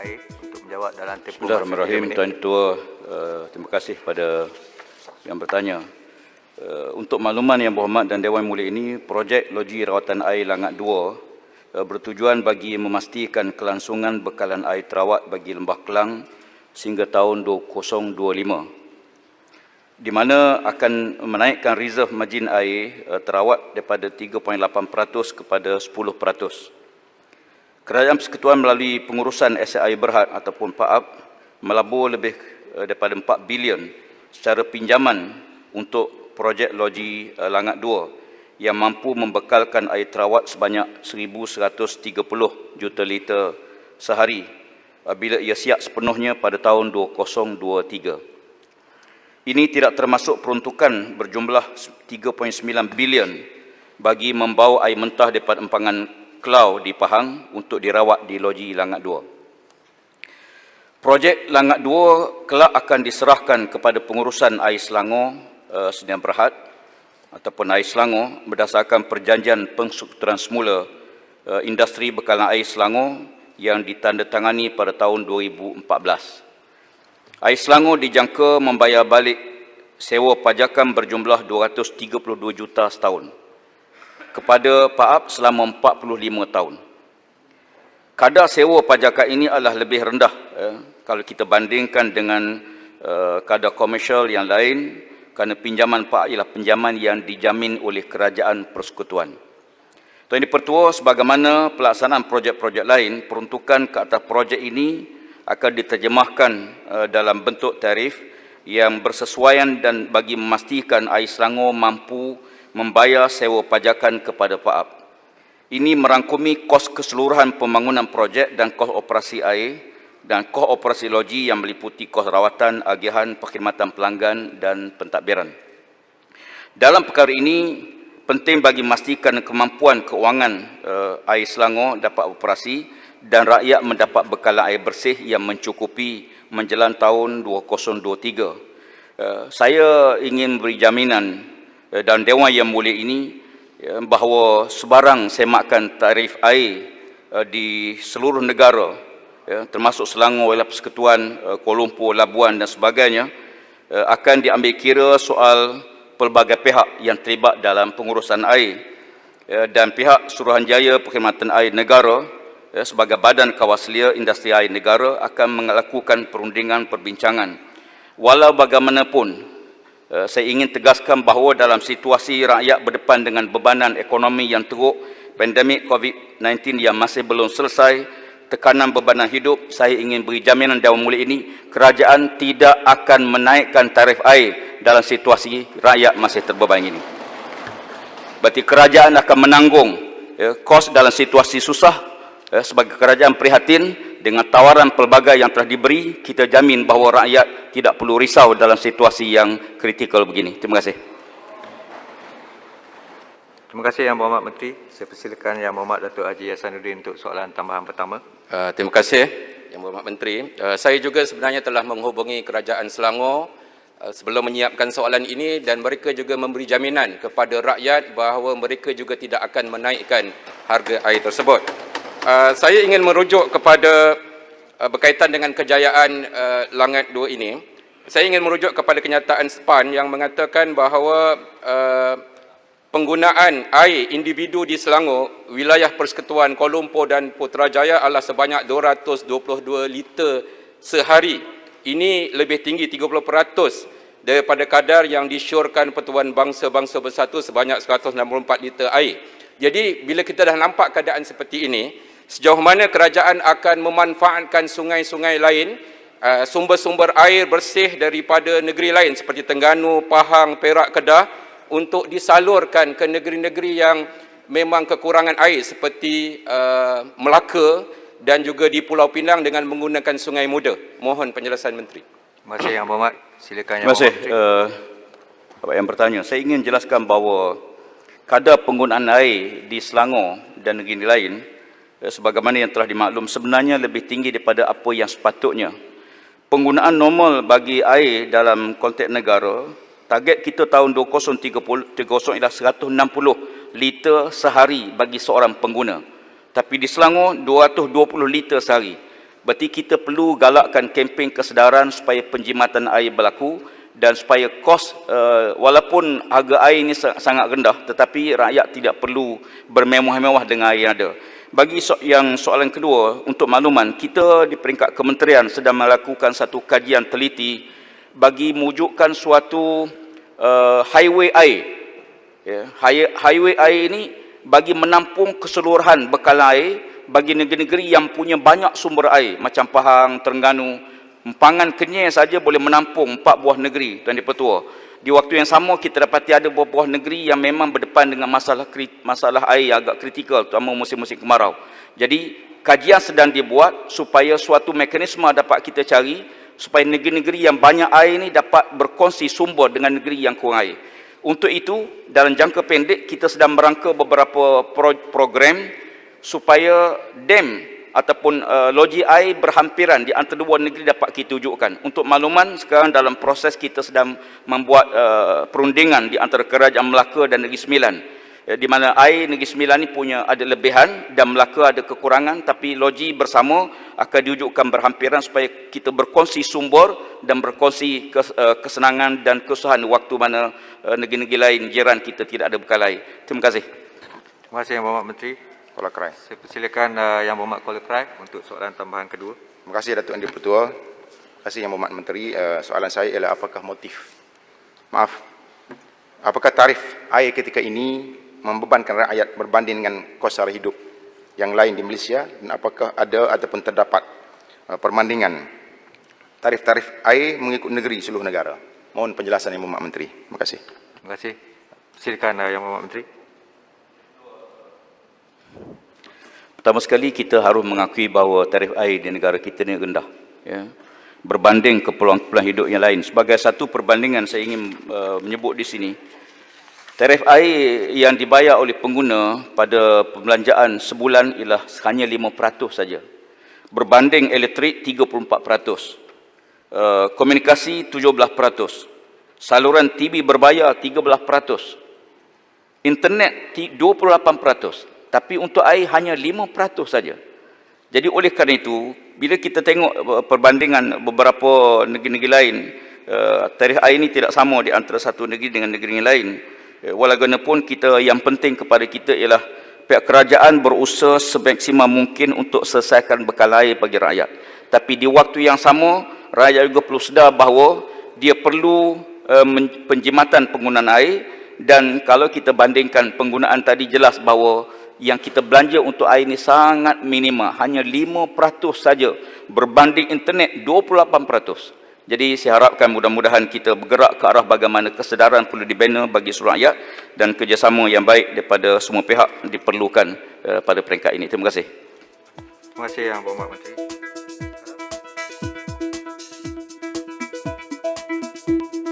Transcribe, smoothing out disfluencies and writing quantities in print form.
Air untuk menjawab dalam tempoh Bismillahirrahmanirrahim. Tuan Ketua, terima kasih pada yang bertanya. Untuk makluman Yang Berhormat dan Dewan Mulia ini, projek Loji Rawatan Air Langat 2 bertujuan bagi memastikan kelangsungan bekalan air terawat bagi Lembah Kelang sehingga tahun 2025, di mana akan menaikkan reserve margin air terawat daripada 3.8% kepada 10%. Kerajaan Persekutuan melalui pengurusan aset air berhad ataupun PAAP melabur lebih daripada 4 bilion secara pinjaman untuk projek Loji Langat 2 yang mampu membekalkan air terawat sebanyak 1,130 juta liter sehari bila ia siap sepenuhnya pada tahun 2023. Ini tidak termasuk peruntukan berjumlah 3.9 bilion bagi membawa air mentah daripada empangan Kelau di Pahang untuk dirawat di Loji Langat 2. Projek Langat 2 kelak akan diserahkan kepada pengurusan air Selangor Sdn Bhd ataupun air Selangor berdasarkan perjanjian pensukeran semula industri bekalan air Selangor yang ditandatangani pada tahun 2014. Air Selangor dijangka membayar balik sewa pajakan berjumlah 232 juta setahun kepada PAAP selama 45 tahun. Kadar sewa pajakan ini adalah lebih rendah kalau kita bandingkan dengan kadar komersial yang lain, kerana pinjaman PAAP ialah pinjaman yang dijamin oleh Kerajaan Persekutuan. Tuan Yang Dipertua, sebagaimana pelaksanaan projek-projek lain, peruntukan ke atas projek ini akan diterjemahkan dalam bentuk tarif yang bersesuaian dan bagi memastikan air Selangor mampu membayar sewa pajakan kepada PAAP. Ini merangkumi kos keseluruhan pembangunan projek dan kos operasi air dan kos operasi loji yang meliputi kos rawatan, agihan, perkhidmatan pelanggan dan pentadbiran. Dalam perkara ini, penting bagi memastikan kemampuan keuangan air Selangor dapat operasi dan rakyat mendapat bekalan air bersih yang mencukupi menjelang tahun 2023. Saya ingin beri jaminan dan Dewan Yang Mulia ini bahawa sebarang semakan tarif air di seluruh negara, termasuk Selangor, Wilayah Persekutuan, Kuala Lumpur, Labuan dan sebagainya, akan diambil kira soal pelbagai pihak yang terlibat dalam pengurusan air, dan pihak Suruhanjaya Perkhidmatan Air Negara sebagai badan kawaselia industri air negara akan melakukan perundingan perbincangan. Walau bagaimanapun, saya ingin tegaskan bahawa dalam situasi rakyat berdepan dengan bebanan ekonomi yang teruk, pandemik COVID-19 yang masih belum selesai, tekanan bebanan hidup, saya ingin beri jaminan Dewan Mulia ini, kerajaan tidak akan menaikkan tarif air dalam situasi rakyat masih terbeban ini. Berarti kerajaan akan menanggung kos dalam situasi susah. Sebagai kerajaan prihatin dengan tawaran pelbagai yang telah diberi, kita jamin bahawa rakyat tidak perlu risau dalam situasi yang kritikal begini. Terima kasih. Terima kasih Yang Berhormat Menteri. Saya persilakan Yang Berhormat Datuk Haji Hasanuddin untuk soalan tambahan pertama. Terima kasih Yang Berhormat Menteri. Saya juga sebenarnya telah menghubungi Kerajaan Selangor sebelum menyiapkan soalan ini dan mereka juga memberi jaminan kepada rakyat bahawa mereka juga tidak akan menaikkan harga air tersebut. Saya ingin merujuk kepada berkaitan dengan kejayaan Langat 2 ini. Saya ingin merujuk kepada kenyataan SPAN yang mengatakan bahawa penggunaan air individu di Selangor, wilayah Persekutuan Kuala Lumpur dan Putrajaya adalah sebanyak 222 liter sehari. Ini lebih tinggi 30% daripada kadar yang disyorkan Pertuan Bangsa-Bangsa Bersatu sebanyak 164 liter air. Jadi bila kita dah nampak keadaan seperti ini, sejauh mana kerajaan akan memanfaatkan sungai-sungai lain, sumber-sumber air bersih daripada negeri lain seperti Terengganu, Pahang, Perak, Kedah untuk disalurkan ke negeri-negeri yang memang kekurangan air seperti Melaka dan juga di Pulau Pinang dengan menggunakan Sungai Muda. Mohon penjelasan Menteri. Terima kasih Yang Berhormat. Silakan Yang Terima kasih. Berhormat Bapak yang bertanya, saya ingin jelaskan bahawa kadar penggunaan air di Selangor dan negeri lain sebagaimana yang telah dimaklum sebenarnya lebih tinggi daripada apa yang sepatutnya. Penggunaan normal bagi air dalam konteks negara, target kita tahun 2030 ialah 160 liter sehari bagi seorang pengguna. Tapi di Selangor 220 liter sehari. Berarti kita perlu galakkan kempen kesedaran supaya penjimatan air berlaku dan supaya kos walaupun harga air ini sangat rendah tetapi rakyat tidak perlu bermewah-mewah dengan air yang ada. Bagi yang soalan kedua, untuk makluman, kita di peringkat kementerian sedang melakukan satu kajian teliti bagi mewujudkan suatu highway air. Ya, highway air ini bagi menampung keseluruhan bekalan air bagi negeri-negeri yang punya banyak sumber air macam Pahang, Terengganu. Empangan Kenyir saja boleh menampung 4 buah negeri, Tuan Di-Pertua. Di waktu yang sama kita dapati ada buah-buah negeri yang memang berdepan dengan masalah air yang agak kritikal, terutama musim-musim kemarau. Jadi kajian sedang dibuat supaya suatu mekanisme dapat kita cari supaya negeri-negeri yang banyak air ini dapat berkongsi sumber dengan negeri yang kurang air. Untuk itu, dalam jangka pendek kita sedang merangka beberapa program supaya dam ataupun loji air berhampiran di antara dua negeri dapat kita wujudkan. Untuk makluman, sekarang dalam proses kita sedang membuat perundingan di antara Kerajaan Melaka dan Negeri Sembilan, di mana air Negeri Sembilan ni punya ada lebihan dan Melaka ada kekurangan, tapi loji bersama akan diwujudkan berhampiran supaya kita berkongsi sumber dan berkongsi kesenangan dan kesusahan waktu mana negeri-negeri lain jiran kita tidak ada bekal air. Terima kasih. Terima kasih Yang Berhormat Menteri. Kuala Krai. Saya persilakan Yang Berhormat Kuala Krai untuk soalan tambahan kedua. Terima kasih Datuk Yang-di-Pertua. Terima kasih Yang Berhormat Menteri. Soalan saya ialah apakah tarif air ketika ini membebankan rakyat berbanding dengan kos sara hidup yang lain di Malaysia, dan apakah ada ataupun terdapat perbandingan tarif-tarif air mengikut negeri seluruh negara? Mohon penjelasan Yang Berhormat Menteri. Terima kasih. Terima kasih. Silakan Yang Berhormat Menteri. Pertama sekali kita harus mengakui bahawa tarif air di negara kita ni rendah, ya, berbanding keperluan-keperluan hidup yang lain. Sebagai satu perbandingan saya ingin menyebut di sini, tarif air yang dibayar oleh pengguna pada pembelanjaan sebulan ialah hanya 5% saja, berbanding elektrik 34%, komunikasi 17%, saluran TV berbayar 13%, internet 28%. Tapi untuk air hanya 5% saja. Jadi oleh kerana itu, bila kita tengok perbandingan beberapa negeri-negeri lain, tarikh air ini tidak sama di antara satu negeri dengan negeri lain. Walaupun kita, yang penting kepada kita ialah pihak kerajaan berusaha semaksimal mungkin untuk selesaikan bekal air bagi rakyat. Tapi di waktu yang sama, rakyat juga perlu sedar bahawa dia perlu penjimatan penggunaan air, dan kalau kita bandingkan penggunaan tadi, jelas bahawa yang kita belanja untuk air ini sangat minima, hanya 5% saja berbanding internet 28%. Jadi saya harapkan mudah-mudahan kita bergerak ke arah bagaimana kesedaran perlu dibina bagi seluruh rakyat dan kerjasama yang baik daripada semua pihak diperlukan pada peringkat ini. Terima kasih. Terima kasih Yang Berhormat Menteri.